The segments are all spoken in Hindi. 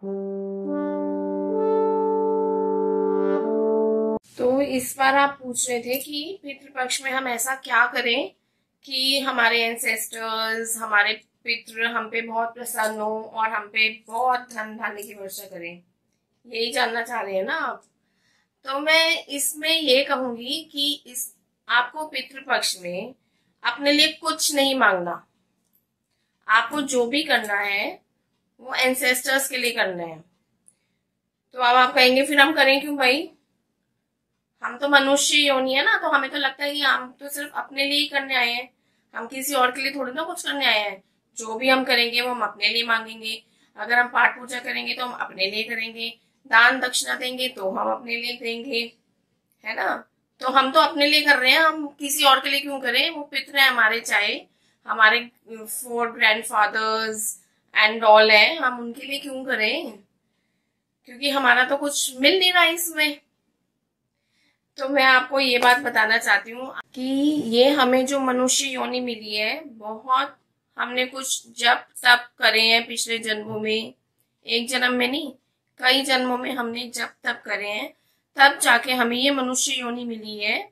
तो इस बार आप पूछ रहे थे कि पितृपक्ष में हम ऐसा क्या करें कि हमारे एंसेस्टर्स, हमारे पितृ हम पे बहुत प्रसन्न हो और हम पे बहुत धन धान्य की वर्षा करें। यही जानना चाह रहे हैं ना आप? तो मैं इसमें ये कहूंगी कि इस आपको पितृपक्ष में अपने लिए कुछ नहीं मांगना। आपको जो भी करना है वो एंसेस्टर्स के लिए करना है। तो अब आप कहेंगे फिर हम करें क्यों भाई? हम तो मनुष्य योनि है ना, तो हमें तो लगता है कि हम तो सिर्फ अपने लिए ही करने आए हैं। हम किसी और के लिए थोड़ी ना कुछ करने आए हैं। जो भी हम करेंगे वो हम अपने लिए मांगेंगे। अगर हम पाठ पूजा करेंगे तो हम अपने लिए करेंगे। दान दक्षिणा देंगे तो हम अपने लिए देंगे, है ना? तो हम तो अपने लिए कर रहे हैं, हम किसी और के लिए क्यों करें? वो पितृ है हमारे, चाहे हमारे फोर ग्रैंडफादर्स एंड ऑल है, हम उनके लिए क्यों करें? क्योंकि हमारा तो कुछ मिल नहीं रहा इसमें। तो मैं आपको ये बात बताना चाहती हूँ कि ये हमें जो मनुष्य योनि मिली है, बहुत हमने कुछ जप तप करे हैं पिछले जन्मों में। एक जन्म में नहीं, कई जन्मों में हमने जप तप करे हैं, तब जाके हमें ये मनुष्य योनि मिली है,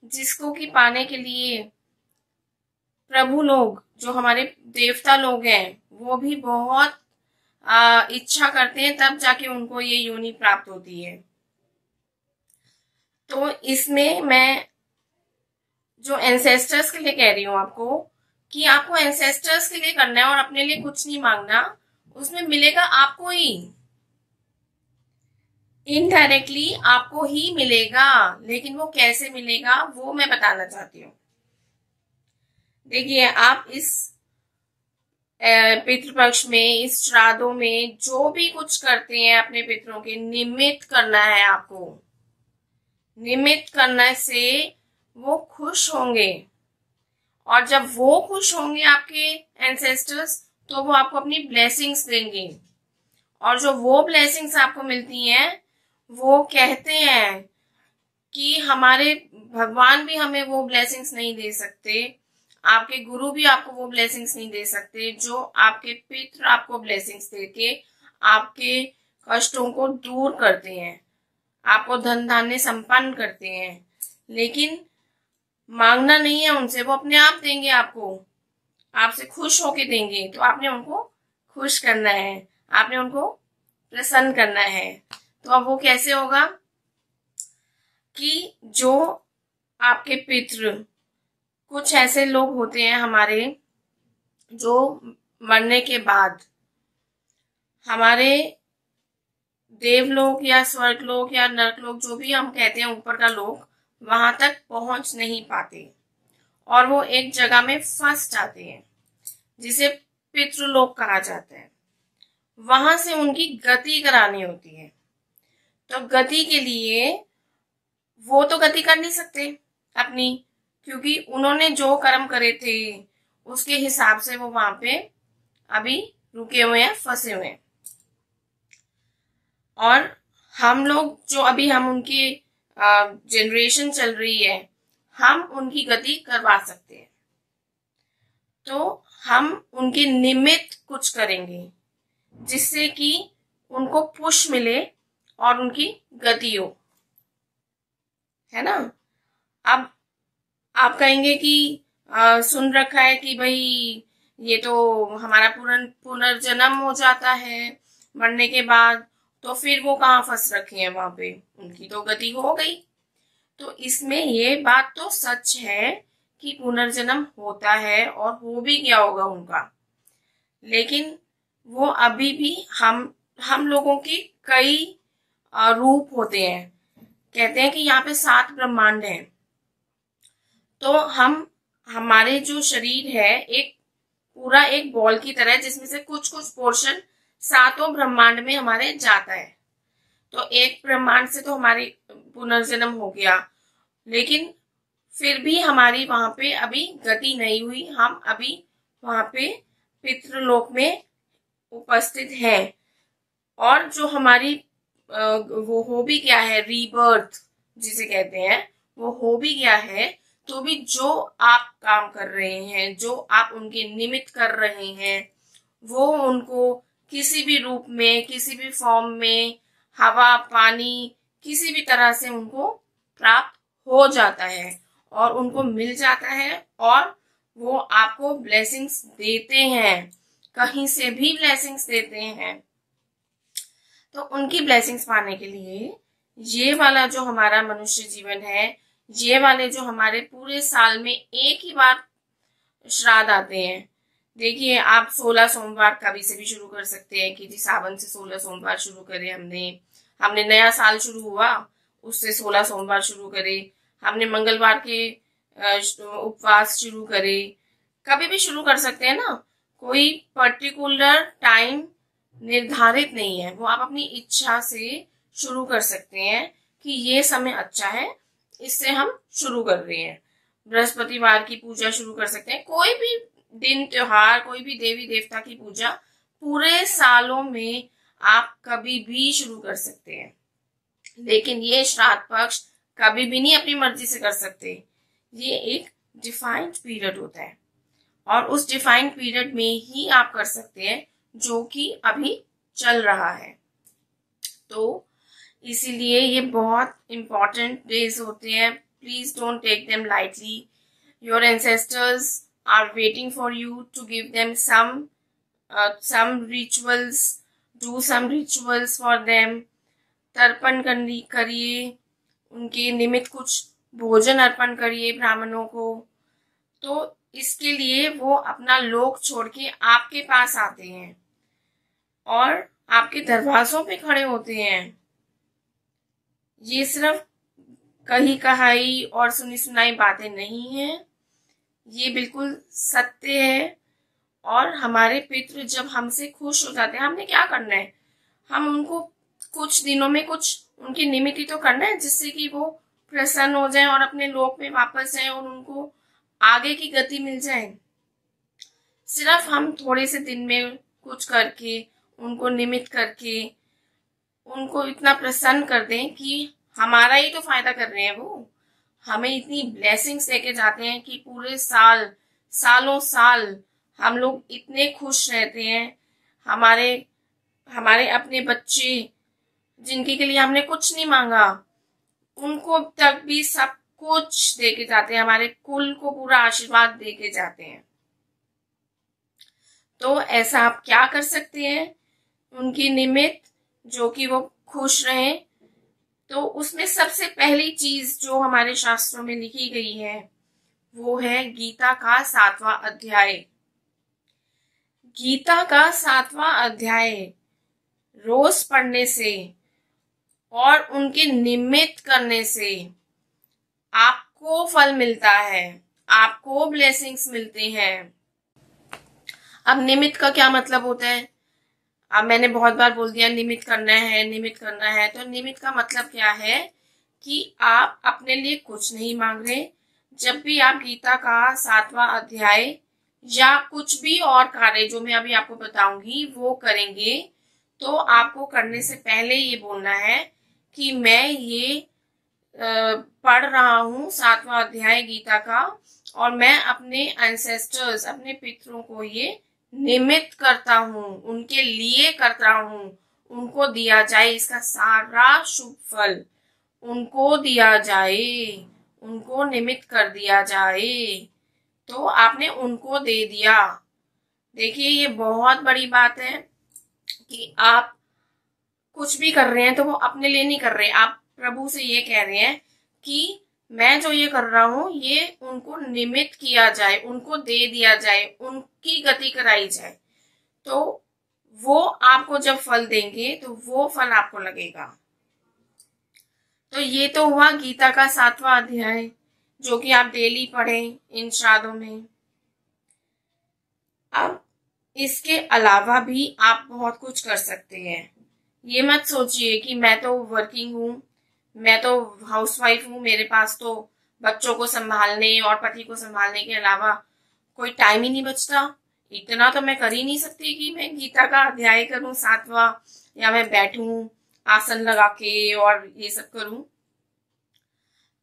जिसको कि पाने के लिए प्रभु लोग, जो हमारे देवता लोग हैं, वो भी बहुत इच्छा करते हैं, तब जाके उनको ये योनि प्राप्त होती है। तो इसमें मैं जो एंसेस्टर्स के लिए कह रही हूँ आपको, कि आपको एंसेस्टर्स के लिए करना है और अपने लिए कुछ नहीं मांगना। उसमें मिलेगा आपको ही, इनडायरेक्टली आपको ही मिलेगा। लेकिन वो कैसे मिलेगा वो मैं बताना चाहती हूँ। देखिए, आप इस पितृपक्ष में, इस श्राद्धों में जो भी कुछ करते हैं अपने पितरों के निमित्त करना है आपको। निमित्त करने से वो खुश होंगे, और जब वो खुश होंगे आपके एंसेस्टर्स, तो वो आपको अपनी ब्लेसिंग्स देंगे। और जो वो ब्लेसिंग्स आपको मिलती हैं, वो कहते हैं कि हमारे भगवान भी हमें वो ब्लेसिंग्स नहीं दे सकते, आपके गुरु भी आपको वो ब्लेसिंग्स नहीं दे सकते जो आपके पितृ आपको ब्लेसिंग्स देके आपके कष्टों को दूर करते हैं, आपको धन धान्य संपन्न करते हैं। लेकिन मांगना नहीं है उनसे, वो अपने आप देंगे आपको, आपसे खुश होके देंगे। तो आपने उनको खुश करना है, आपने उनको प्रसन्न करना है। तो अब वो कैसे होगा कि जो आपके पितृ, कुछ ऐसे लोग होते हैं हमारे जो मरने के बाद हमारे देवलोक या स्वर्गलोक या नरकलोक, जो भी हम कहते हैं ऊपर का लोक, वहां तक पहुंच नहीं पाते और वो एक जगह में फंस जाते हैं, जिसे पितृलोक कहा जाता है। वहां से उनकी गति करानी होती है। तो गति के लिए वो तो गति कर नहीं सकते अपनी, क्योंकि उन्होंने जो कर्म करे थे उसके हिसाब से वो वहां पे अभी रुके हुए हैं, फंसे हुए हैं। और हम लोग जो अभी हम उनकी जनरेशन चल रही है, हम उनकी गति करवा सकते हैं। तो हम उनके निमित्त कुछ करेंगे जिससे कि उनको पुश मिले और उनकी गति हो, है ना? अब आप कहेंगे कि सुन रखा है कि भाई ये तो हमारा पुनर्जन्म हो जाता है मरने के बाद, तो फिर वो कहाँ फंस रखे हैं, वहां पे उनकी तो गति हो गई। तो इसमें ये बात तो सच है कि पुनर्जन्म होता है और हो भी गया होगा उनका, लेकिन वो अभी भी हम लोगों की कई रूप होते हैं। कहते हैं कि यहाँ पे 7 ब्रह्मांड हैं। तो हमारे जो शरीर है एक पूरा एक बॉल की तरह है, जिसमें से कुछ कुछ पोर्शन 7 ब्रह्मांड में हमारे जाता है। तो एक ब्रह्मांड से तो हमारी पुनर्जन्म हो गया, लेकिन फिर भी हमारी वहां पे अभी गति नहीं हुई। हम अभी वहां पे पितृलोक में उपस्थित हैं। और जो हमारी वो हो भी गया है, रीबर्थ जिसे कहते हैं, वो हो भी गया है। तो भी जो आप काम कर रहे हैं, जो आप उनके निमित्त कर रहे हैं, वो उनको किसी भी रूप में, किसी भी फॉर्म में, हवा, पानी, किसी भी तरह से उनको प्राप्त हो जाता है और उनको मिल जाता है और वो आपको ब्लेसिंग्स देते हैं, कहीं से भी ब्लेसिंग्स देते हैं। तो उनकी ब्लेसिंग्स पाने के लिए ये वाला जो हमारा मनुष्य जीवन है, ये वाले जो हमारे पूरे साल में एक ही बार श्राद्ध आते हैं। देखिए, आप 16 सोमवार कभी से भी शुरू कर सकते हैं कि जी सावन से 16 सोमवार शुरू करें। हमने नया साल शुरू हुआ, उससे 16 सोमवार शुरू करे। हमने मंगलवार के उपवास शुरू करे, कभी भी शुरू कर सकते हैं ना। कोई पर्टिकुलर टाइम निर्धारित नहीं है, वो आप अपनी इच्छा से शुरू कर सकते हैं कि ये समय अच्छा है, इससे हम शुरू कर रहे हैं। बृहस्पतिवार की पूजा शुरू कर सकते हैं, कोई भी दिन त्योहार, कोई भी देवी देवता की पूजा पूरे सालों में आप कभी भी शुरू कर सकते हैं। लेकिन ये श्राद्ध पक्ष कभी भी नहीं अपनी मर्जी से कर सकते। ये एक डिफाइंड पीरियड होता है और उस डिफाइंड पीरियड में ही आप कर सकते हैं जो कि अभी चल रहा है। तो इसीलिए ये बहुत इम्पोर्टेंट डेज होते हैं। Please don't take them lightly. Your ancestors are waiting for you to give them some rituals, do some rituals for them। तर्पण करिए, उनके निमित्त कुछ भोजन अर्पण करिए ब्राह्मणों को। तो इसके लिए वो अपना लोक छोड़ के आपके पास आते हैं और आपके दरवाजों पे खड़े होते हैं। ये सिर्फ कही कहाई और सुनी सुनाई बातें नहीं हैं, ये बिल्कुल सत्य है। और हमारे पितृ जब हमसे खुश हो जाते हैं, हमने क्या करना है, हम उनको कुछ दिनों में कुछ उनकी निमित्त तो करना है जिससे कि वो प्रसन्न हो जाए और अपने लोक में वापस जाए और उनको आगे की गति मिल जाए। सिर्फ हम थोड़े से दिन में कुछ करके, उनको निमित्त करके उनको इतना प्रसन्न कर दें कि हमारा ही तो फायदा कर रहे हैं। वो हमें इतनी ब्लेसिंग्स देके जाते हैं कि पूरे साल, सालों साल हम लोग इतने खुश रहते हैं। हमारे अपने बच्चे जिनके के लिए हमने कुछ नहीं मांगा, उनको तक भी सब कुछ देके जाते हैं, हमारे कुल को पूरा आशीर्वाद देके जाते हैं। तो ऐसा आप क्या कर सकते हैं उनके निमित्त, जो कि वो खुश रहें। तो उसमें सबसे पहली चीज जो हमारे शास्त्रों में लिखी गई है वो है गीता का 7वां अध्याय। गीता का 7वां अध्याय रोज पढ़ने से और उनके निमित्त करने से आपको फल मिलता है, आपको ब्लेसिंग्स मिलते हैं। अब निमित्त का क्या मतलब होता है? अब मैंने बहुत बार बोल दिया निमित्त करना है, निमित्त करना है। तो निमित्त का मतलब क्या है कि आप अपने लिए कुछ नहीं मांग रहे। जब भी आप गीता का 7वां अध्याय या कुछ भी और कार्य जो मैं अभी आपको बताऊंगी वो करेंगे, तो आपको करने से पहले ये बोलना है कि मैं ये पढ़ रहा हूँ 7वां अध्याय गीता का, और मैं अपने एंसेस्टर्स, अपने पितरों को ये निमित्त करता हूँ, उनके लिए करता हूँ, उनको दिया जाए इसका सारा शुभ फल, उनको दिया जाए, उनको निमित्त कर दिया जाए। तो आपने उनको दे दिया। देखिए, ये बहुत बड़ी बात है कि आप कुछ भी कर रहे हैं तो वो अपने लिए नहीं कर रहे, आप प्रभु से ये कह रहे हैं कि मैं जो ये कर रहा हूं ये उनको निमित्त किया जाए, उनको दे दिया जाए, उनकी गति कराई जाए। तो वो आपको जब फल देंगे तो वो फल आपको लगेगा। तो ये तो हुआ गीता का 7वां अध्याय जो कि आप डेली पढ़ें इन श्राद्धों में। अब इसके अलावा भी आप बहुत कुछ कर सकते हैं। ये मत सोचिए कि मैं तो वर्किंग हूँ, मैं तो हाउसवाइफ हूँ, मेरे पास तो बच्चों को संभालने और पति को संभालने के अलावा कोई टाइम ही नहीं बचता। इतना तो मैं कर ही नहीं सकती कि मैं गीता का अध्याय करूं 7वां, या मैं बैठूं आसन लगा के और ये सब करूं।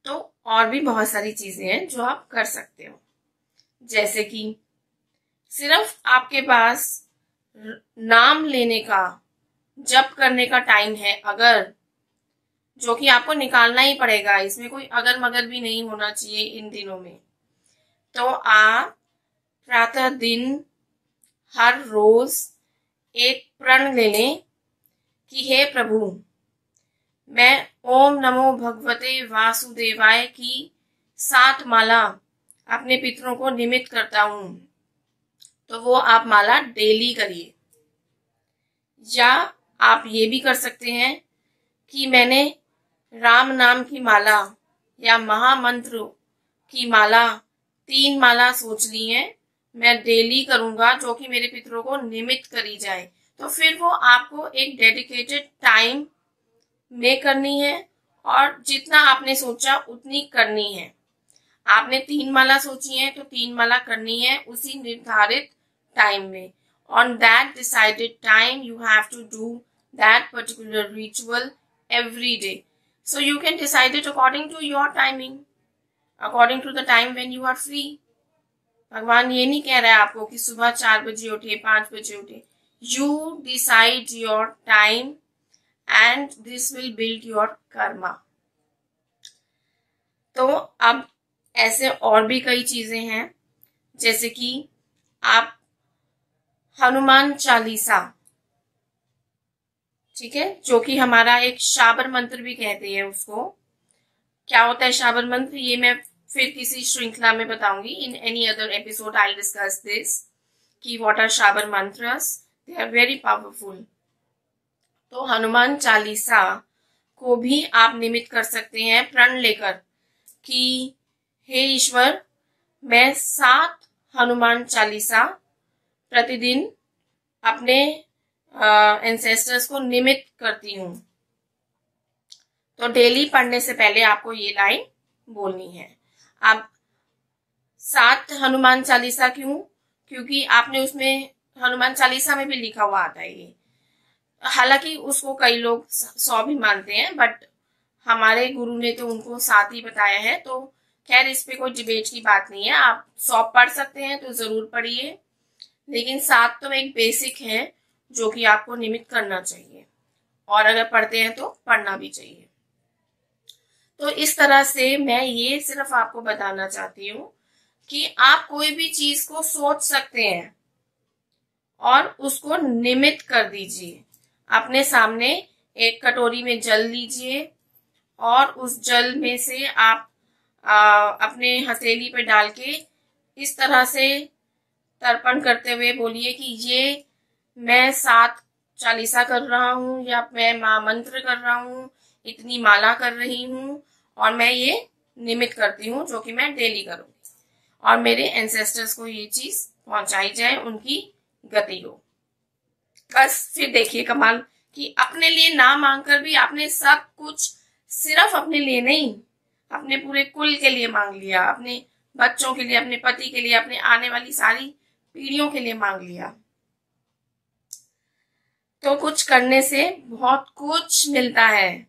तो और भी बहुत सारी चीजें हैं जो आप कर सकते हो, जैसे कि सिर्फ आपके पास नाम लेने का, जप करने का टाइम है, अगर, जो कि आपको निकालना ही पड़ेगा, इसमें कोई अगर मगर भी नहीं होना चाहिए इन दिनों में, तो आप प्रातः दिन हर रोज एक प्रण ले लें कि हे प्रभु, मैं ओम नमो भगवते वासुदेवाय की 7 माला अपने पितरों को निमित्त करता हूं। तो वो आप माला डेली करिए। या आप ये भी कर सकते हैं कि मैंने राम नाम की माला या महामंत्र की माला 3 माला सोच ली है, मैं डेली करूंगा, जो कि मेरे पितरों को निमित्त करी जाए। तो फिर वो आपको एक डेडिकेटेड टाइम में करनी है और जितना आपने सोचा उतनी करनी है। आपने 3 माला सोची है तो 3 माला करनी है उसी निर्धारित टाइम में। On that decided time, you have to do that particular ritual every day. So you can decide it according to your timing, according to the time when you are free. भगवान ये नहीं कह रहा है आपको कि सुबह 4 बजे उठे, 5 बजे उठे। You decide your time and this will build your karma. तो अब ऐसे और भी कई चीजें हैं, जैसे कि आप हनुमान चालीसा, ठीक है, जो कि हमारा एक शाबर मंत्र भी कहते हैं उसको। क्या होता है शाबर मंत्र, ये मैं फिर किसी श्रृंखला में बताऊंगी। In any other episode I discuss this कि what are Shabar mantras, they are very powerful. तो हनुमान चालीसा को भी आप निमित्त कर सकते हैं प्रण लेकर कि हे ईश्वर, मैं 7 हनुमान चालीसा प्रतिदिन अपने एंसेस्टर्स को निमित्त करती हूँ। तो डेली पढ़ने से पहले आपको ये लाइन बोलनी है। अब 7 हनुमान चालीसा क्यों? क्योंकि आपने उसमें हनुमान चालीसा में भी लिखा हुआ आता है ये। हालांकि उसको कई लोग 100 भी मानते हैं, बट हमारे गुरु ने तो उनको 7 ही बताया है। तो खैर इस पे कोई डिबेट की बात नहीं है। आप 100 पढ़ सकते हैं तो जरूर पढ़िए, लेकिन 7 तो एक बेसिक है जो कि आपको निमित्त करना चाहिए, और अगर पढ़ते हैं तो पढ़ना भी चाहिए। तो इस तरह से मैं ये सिर्फ आपको बताना चाहती हूँ कि आप कोई भी चीज को सोच सकते हैं और उसको निमित्त कर दीजिए। अपने सामने एक कटोरी में जल लीजिए और उस जल में से आप अपने हथेली पे डाल के इस तरह से तर्पण करते हुए बोलिए कि ये मैं 7 चालीसा कर रहा हूँ, या मैं महामंत्र कर रहा हूँ, इतनी माला कर रही हूँ, और मैं ये निमित्त करती हूँ जो कि मैं डेली करूंगी, और मेरे एंसेस्टर्स को ये चीज पहुंचाई जाए, उनकी गति हो। बस फिर देखिए कमाल कि अपने लिए ना मांगकर भी आपने सब कुछ सिर्फ अपने लिए नहीं, अपने पूरे कुल के लिए मांग लिया, अपने बच्चों के लिए, अपने पति के लिए, अपने आने वाली सारी पीढ़ियों के लिए मांग लिया। तो कुछ करने से बहुत कुछ मिलता है,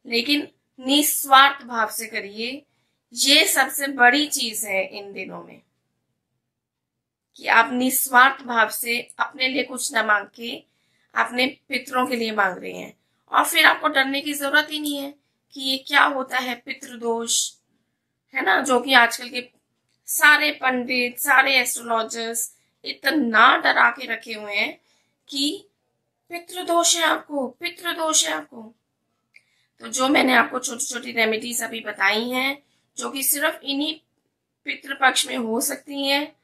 लेकिन निस्वार्थ भाव से करिए। ये सबसे बड़ी चीज है इन दिनों में कि आप निस्वार्थ भाव से अपने लिए कुछ न मांग के अपने पितरों के लिए मांग रहे हैं। और फिर आपको डरने की जरूरत ही नहीं है कि ये क्या होता है पितृदोष, है ना, जो कि आजकल के सारे पंडित, सारे एस्ट्रोलॉजर्स इतना डरा के रखे हुए हैं कि पितृदोष है आपको, पितृदोष है आपको। तो जो मैंने आपको छोटी छोटी रेमेडीज अभी बताई हैं, जो कि सिर्फ इन्हीं पितृपक्ष में हो सकती हैं,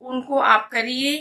उनको आप करिए